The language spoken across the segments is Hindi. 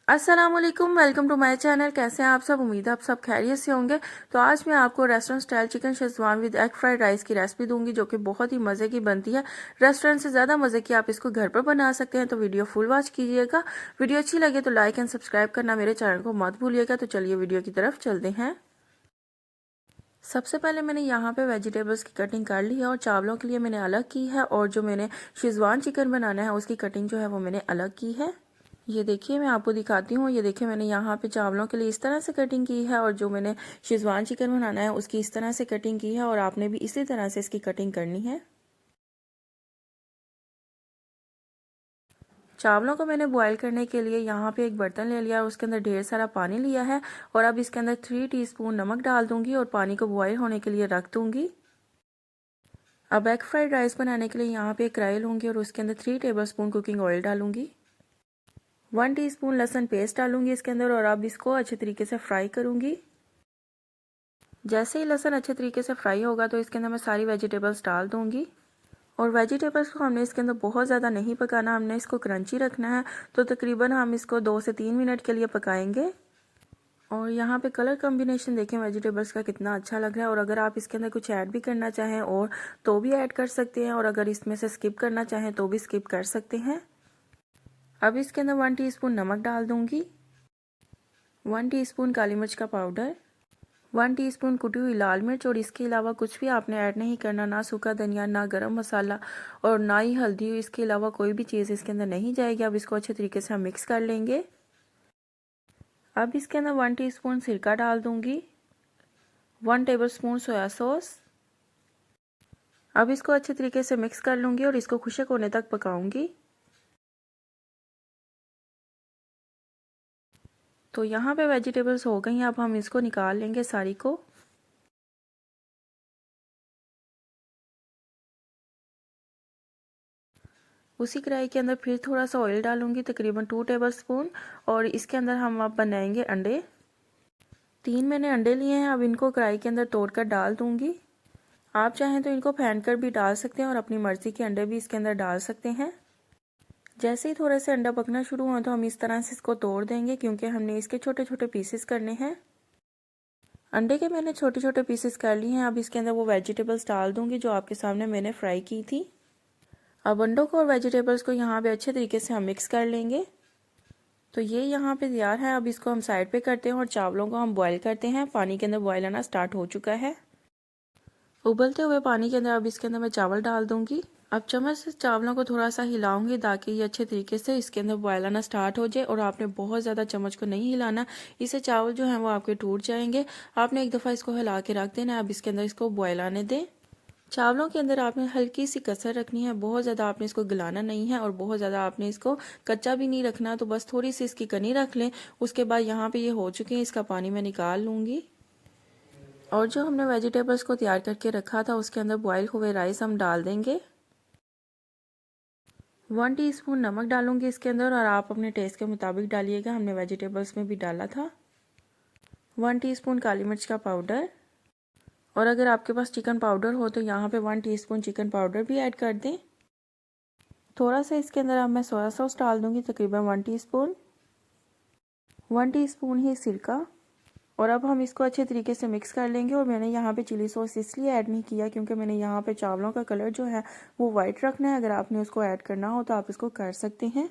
अस्सलामुअलैकुम, वेलकम टू माय चैनल। कैसे हैं आप सब? उम्मीद है आप सब खैरियत से होंगे। तो आज मैं आपको restaurant style chicken Schezwan with egg fried rice की रेसिपी दूंगी, जो कि बहुत ही मज़े की बनती है। रेस्टोरेंट से ज़्यादा मज़े की आप इसको घर पर बना सकते हैं। तो वीडियो फुल वॉच कीजिएगा। वीडियो अच्छी लगे तो लाइक एंड सब्सक्राइब करना मेरे चैनल को मत भूलिएगा। तो चलिए वीडियो की तरफ चलते हैं। सबसे पहले मैंने यहाँ पे वेजिटेबल्स की कटिंग कर ली है और चावलों के लिए मैंने अलग की है, और जो मैंने शेजवान चिकन बनाना है उसकी कटिंग जो है वो मैंने अलग की है। ये देखिए, मैं आपको दिखाती हूँ। ये देखिए, मैंने यहाँ पे चावलों के लिए इस तरह से कटिंग की है, और जो मैंने शेजवान चिकन बनाना है उसकी इस तरह से कटिंग की है, और आपने भी इसी तरह से इसकी कटिंग करनी है। चावलों को मैंने बॉईल करने के लिए यहाँ पे एक बर्तन ले लिया, उसके अंदर ढेर सारा पानी लिया है, और अब इसके अंदर 3 टीस्पून नमक डाल दूंगी और पानी को बॉईल होने के लिए रख दूंगी। अब एग फ्राइड राइस बनाने के लिए यहाँ पे एक कढ़ाई लूँगी और उसके अंदर 3 टेबलस्पून कुकिंग ऑयल डालूंगी। 1 टीस्पून लहसुन पेस्ट डालूंगी इसके अंदर, और अब इसको अच्छे तरीके से फ्राई करूंगी। जैसे ही लहसुन अच्छे तरीके से फ्राई होगा तो इसके अंदर मैं सारी वेजिटेबल्स डाल दूंगी। और वेजिटेबल्स को हमने इसके अंदर बहुत ज़्यादा नहीं पकाना, हमने इसको क्रंची रखना है। तो तकरीबन हम इसको 2 से 3 मिनट के लिए पकाएंगे। और यहाँ पे कलर कॉम्बिनेशन देखें वेजिटेबल्स का कितना अच्छा लग रहा है। और अगर आप इसके अंदर कुछ ऐड भी करना चाहें और तो भी ऐड कर सकते हैं, और अगर इसमें से स्किप करना चाहें तो भी स्किप कर सकते हैं। अब इसके अंदर 1 टीस्पून नमक डाल दूंगी, 1 टीस्पून काली मिर्च का पाउडर, 1 टीस्पून कुटी हुई लाल मिर्च, और इसके अलावा कुछ भी आपने ऐड नहीं करना, ना सूखा धनिया, ना गरम मसाला, और ना ही हल्दी। इसके अलावा कोई भी चीज़ इसके अंदर नहीं जाएगी। अब इसको अच्छे तरीके से हम मिक्स कर लेंगे। अब इसके अंदर 1 टीस्पून सिरका डाल दूंगी, 1 टेबलस्पून सोया सॉस। अब इसको अच्छे तरीके से मिक्स कर लूँगी और इसको खुशक होने तक पकाऊंगी। तो यहाँ पे वेजिटेबल्स हो गई हैं, अब हम इसको निकाल लेंगे सारी को। उसी कढ़ाई के अंदर फिर थोड़ा सा ऑयल डालूंगी, तकरीबन 2 टेबलस्पून, और इसके अंदर हम अब बनाएंगे अंडे। 3 मैंने अंडे लिए हैं। अब इनको कढ़ाई के अंदर तोड़कर डाल दूंगी। आप चाहें तो इनको फेंट कर भी डाल सकते हैं, और अपनी मर्जी के अंडे भी इसके अंदर डाल सकते हैं। जैसे ही थोड़े से अंडा पकना शुरू हो तो हम इस तरह से इसको तोड़ देंगे, क्योंकि हमने इसके छोटे छोटे पीसेस करने हैं। अंडे के मैंने छोटे छोटे पीसेस कर लिए हैं। अब इसके अंदर वो वेजिटेबल्स डाल दूंगी जो आपके सामने मैंने फ्राई की थी। अब अंडों को और वेजिटेबल्स को यहाँ पे अच्छे तरीके से हम मिक्स कर लेंगे। तो ये यहाँ पे तैयार है। अब इसको हम साइड पे करते हैं और चावलों को हम बॉईल करते हैं। पानी के अंदर बॉईल आना स्टार्ट हो चुका है। उबलते हुए पानी के अंदर अब इसके अंदर मैं चावल डाल दूंगी। अब चम्मच से चावलों को थोड़ा सा हिलाऊंगी ताकि ये अच्छे तरीके से इसके अंदर बॉयल आना स्टार्ट हो जाए। और आपने बहुत ज़्यादा चम्मच को नहीं हिलाना, इससे चावल जो हैं वो आपके टूट जाएंगे। आपने एक दफ़ा इसको हिला के रख देना। अब इसके अंदर इसको बॉयल आने दें। चावलों के अंदर आपने हल्की सी कसर रखनी है, बहुत ज़्यादा आपने इसको गलाना नहीं है और बहुत ज़्यादा आपने इसको कच्चा भी नहीं रखना। तो बस थोड़ी सी इसकी कनी रख लें। उसके बाद यहाँ पे ये हो चुके हैं, इसका पानी मैं निकाल लूँगी। और जो हमने वेजिटेबल्स को तैयार करके रखा था उसके अंदर बॉयल हुए राइस हम डाल देंगे। 1 टीस्पून नमक डालूंगी इसके अंदर, और आप अपने टेस्ट के मुताबिक डालिएगा, हमने वेजिटेबल्स में भी डाला था। 1 टीस्पून काली मिर्च का पाउडर, और अगर आपके पास चिकन पाउडर हो तो यहाँ पे 1 टीस्पून चिकन पाउडर भी ऐड कर दें। थोड़ा सा इसके अंदर अब मैं सोया सॉस डाल दूंगी, तकरीबन 1 टीस्पून, 1 टीस्पून ही सिरका। और अब हम इसको अच्छे तरीके से मिक्स कर लेंगे। और मैंने यहाँ पे चिली सॉस इसलिए ऐड नहीं किया क्योंकि मैंने यहाँ पे चावलों का कलर जो है वो वाइट रखना है। अगर आपने उसको ऐड करना हो तो आप इसको कर सकते हैं।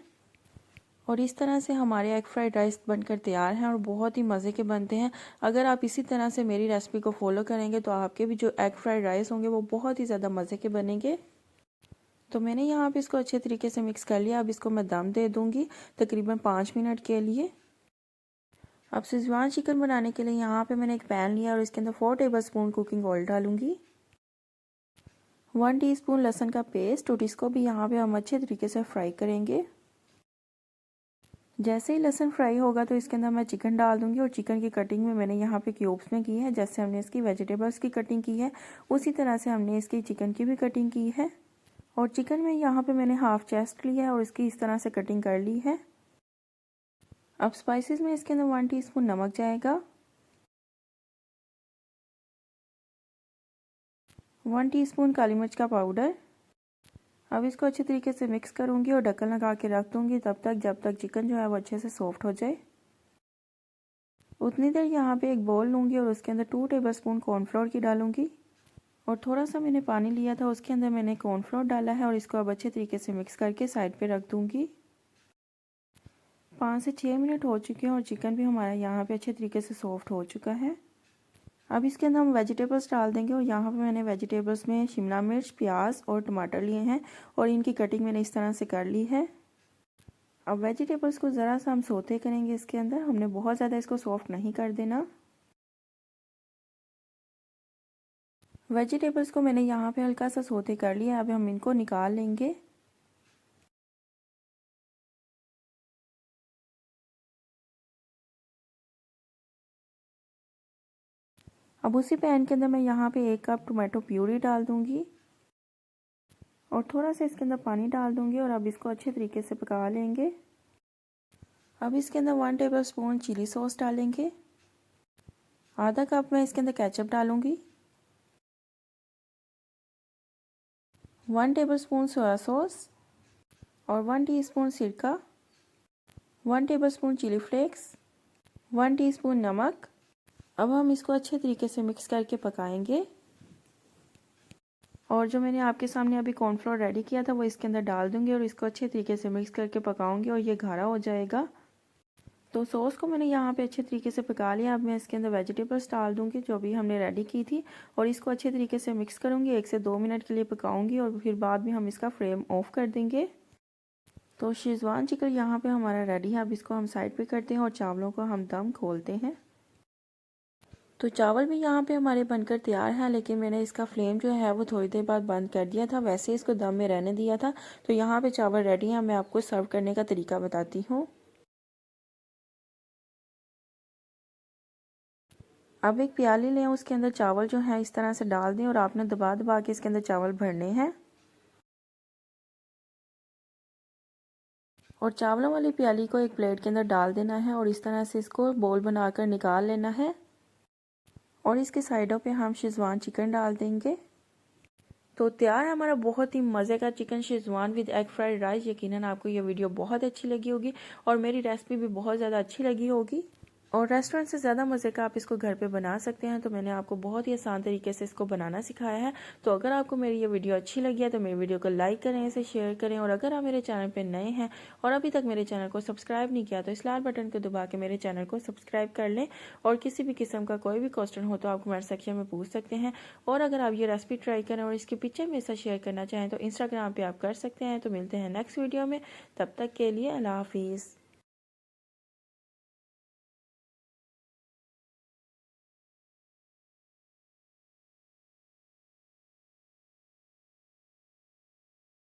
और इस तरह से हमारे एग फ्राइड राइस बनकर तैयार हैं और बहुत ही मज़े के बनते हैं। अगर आप इसी तरह से मेरी रेसिपी को फॉलो करेंगे तो आपके भी जो एग फ्राइड राइस होंगे वो बहुत ही ज़्यादा मज़े के बनेंगे। तो मैंने यहाँ पे इसको अच्छे तरीके से मिक्स कर लिया। अब इसको मैं दम दे दूँगी तकरीबन 5 मिनट के लिए। अब शेजवान चिकन बनाने के लिए यहाँ पे मैंने एक पैन लिया और इसके अंदर 4 टेबलस्पून कुकिंग ऑयल डालूंगी, 1 टीस्पून लहसुन का पेस्ट, और इसको भी यहाँ पे हम अच्छे तरीके से फ्राई करेंगे। जैसे ही लहसुन फ्राई होगा तो इसके अंदर मैं चिकन डाल दूंगी, और चिकन की कटिंग में मैंने यहाँ पे क्यूब्स में की है। जैसे हमने इसकी वेजिटेबल्स की कटिंग की है उसी तरह से हमने इसकी चिकन की भी कटिंग की है। और चिकन में यहाँ पे मैंने हाफ चेस्ट लिया है और इसकी इस तरह से कटिंग कर ली है। अब स्पाइसेस में इसके अंदर 1 टीस्पून नमक जाएगा, 1 टीस्पून काली मिर्च का पाउडर। अब इसको अच्छे तरीके से मिक्स करूँगी और ढक्कन लगा के रख दूँगी तब तक जब तक चिकन जो है वो अच्छे से सॉफ्ट हो जाए। उतनी देर यहाँ पे एक बोल लूँगी और उसके अंदर 2 टेबलस्पून कॉर्नफ्लोर की डालूँगी और थोड़ा सा मैंने पानी लिया था उसके अंदर मैंने कॉर्नफ्लोर डाला है और इसको अब अच्छे तरीके से मिक्स करके साइड पे रख दूँगी। 5 से 6 मिनट हो चुके हैं और चिकन भी हमारा यहाँ पे अच्छे तरीके से सॉफ्ट हो चुका है। अब इसके अंदर हम वेजिटेबल्स डाल देंगे और यहाँ पे मैंने वेजिटेबल्स में शिमला मिर्च, प्याज और टमाटर लिए हैं और इनकी कटिंग मैंने इस तरह से कर ली है। अब वेजिटेबल्स को ज़रा सा हम सौते करेंगे इसके अंदर, हमने बहुत ज़्यादा इसको सॉफ्ट नहीं कर देना। वेजिटेबल्स को मैंने यहाँ पे हल्का सा सौते कर लिया, अब हम इनको निकाल लेंगे। अब उसी पैन के अंदर मैं यहाँ पे 1 कप टोमेटो प्यूरी डाल दूँगी और थोड़ा सा इसके अंदर पानी डाल दूँगी और अब इसको अच्छे तरीके से पका लेंगे। अब इसके अंदर 1 टेबलस्पून चिली सॉस डालेंगे, आधा कप मैं इसके अंदर केचप डालूँगी, 1 टेबलस्पून सोया सॉस और 1 टीस्पून सिरका, 1 टेबलस्पून चिली फ्लेक्स, 1 टीस्पून नमक। अब हम इसको अच्छे तरीके से मिक्स करके पकाएंगे और जो मैंने आपके सामने अभी कॉर्नफ्लोर रेडी किया था वो इसके अंदर डाल दूंगी और इसको अच्छे तरीके से मिक्स करके पकाऊंगी और ये गाढ़ा हो जाएगा। तो सॉस को मैंने यहाँ पे अच्छे तरीके से पका लिया। अब मैं इसके अंदर वेजिटेबल्स डाल दूंगी जो भी हमने रेडी की थी और इसको अच्छे तरीके से मिक्स करूँगी, 1 से 2 मिनट के लिए पकाऊँगी और फिर बाद में हम इसका फ्लेम ऑफ कर देंगे। तो शेज़वान चिकन यहाँ पे हमारा रेडी है। अब इसको हम साइड पे करते हैं और चावलों को हम दम खोलते हैं। तो चावल भी यहाँ पे हमारे बनकर तैयार हैं, लेकिन मैंने इसका फ्लेम जो है वो थोड़ी देर बाद बंद कर दिया था, वैसे इसको दम में रहने दिया था। तो यहाँ पे चावल रेडी हैं, मैं आपको सर्व करने का तरीका बताती हूँ। अब एक प्याली लें, उसके अंदर चावल जो है इस तरह से डाल दें और आपने दबा दबा के इसके अंदर चावल भरने हैं और चावलों वाली प्याली को एक प्लेट के अंदर डाल देना है और इस तरह से इसको बोल बनाकर निकाल लेना है और इसके साइडों पे हम शेज़वान चिकन डाल देंगे। तो तैयार है हमारा बहुत ही मज़े का chicken schezwan with egg fried rice. यकीनन आपको ये वीडियो बहुत अच्छी लगी होगी और मेरी रेसिपी भी बहुत ज़्यादा अच्छी लगी होगी और रेस्टोरेंट से ज़्यादा मज़े का आप इसको घर पे बना सकते हैं। तो मैंने आपको बहुत ही आसान तरीके से इसको बनाना सिखाया है। तो अगर आपको मेरी ये वीडियो अच्छी लगी है तो मेरी वीडियो को लाइक करें, इसे शेयर करें और अगर आप मेरे चैनल पे नए हैं और अभी तक मेरे चैनल को सब्सक्राइब नहीं किया तो इस लाल बटन को दबा के मेरे चैनल को सब्सक्राइब कर लें और किसी भी किस्म का कोई भी क्वेश्चन हो तो आप कमेंट सेक्शन में पूछ सकते हैं। और अगर आप ये रेसिपी ट्राई करें और इसकी पिक्चर मेरे साथ शेयर करना चाहें तो इंस्टाग्राम पर आप कर सकते हैं। तो मिलते हैं नेक्स्ट वीडियो में, तब तक के लिए अल्लाह हाफिज़।